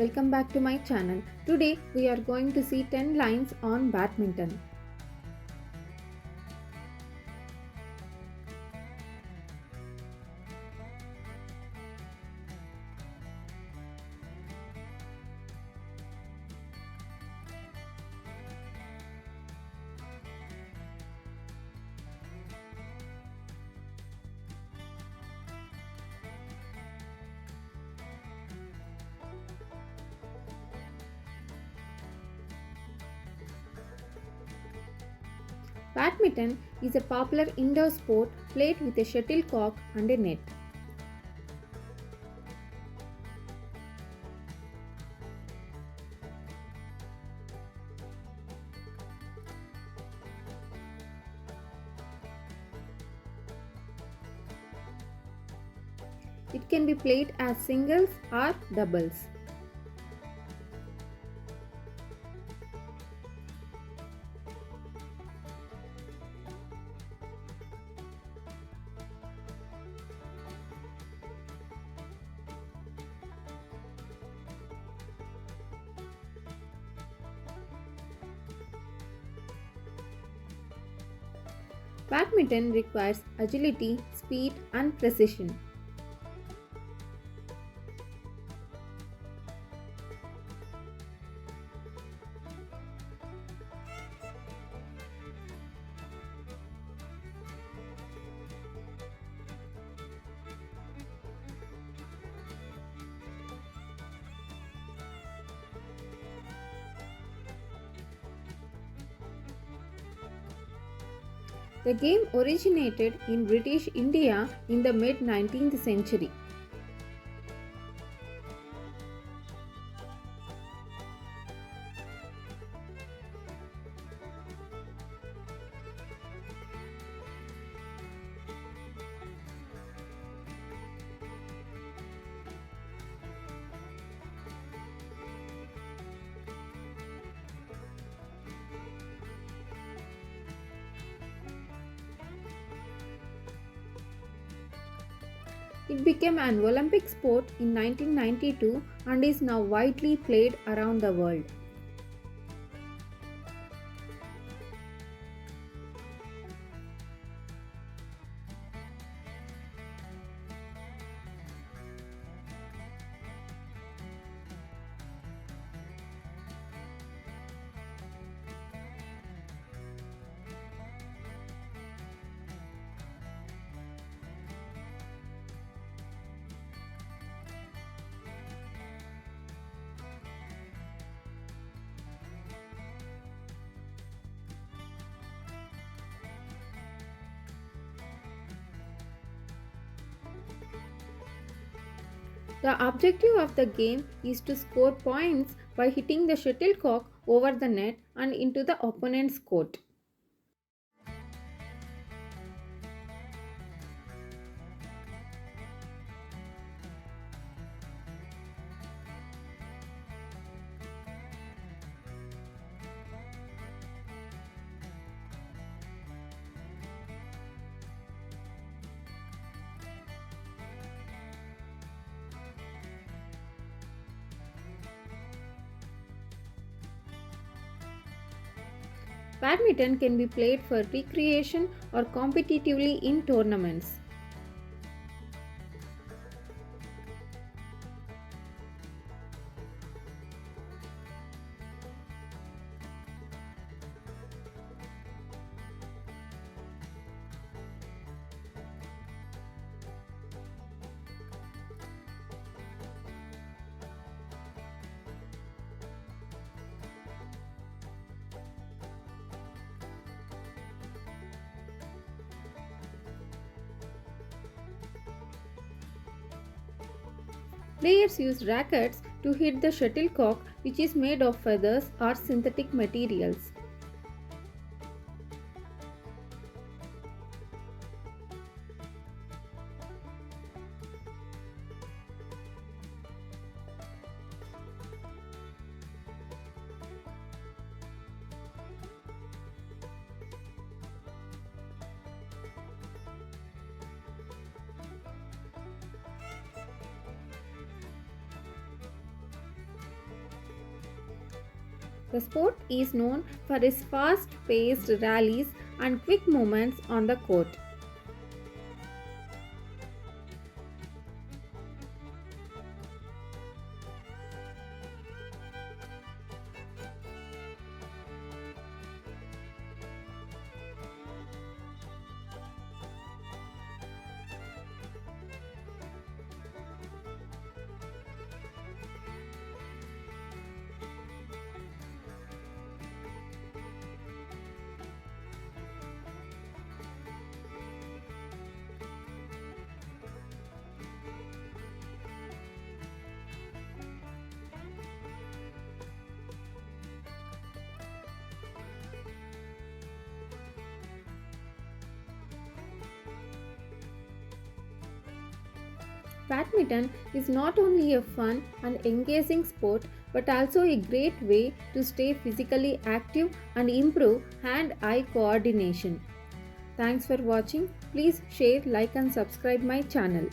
welcome back to my channel. Today we are going to see 10 lines on badminton. Badminton is a popular indoor sport played with a shuttlecock and a net. It can be played as singles or doubles. Badminton requires agility, speed, and precision. The game originated in British India in the mid-19th century. It became an Olympic sport in 1992 and is now widely played around the world. The objective of the game is to score points by hitting the shuttlecock over the net and into the opponent's court. Badminton can be played for recreation or competitively in tournaments. Players use rackets to hit the shuttlecock, which is made of feathers or synthetic materials. The sport is known for its fast paced rallies and quick movements on the court. Badminton is not only a fun and engaging sport but also a great way to stay physically active and improve hand eye coordination. Thanks for watching. Please share, like, and subscribe my channel.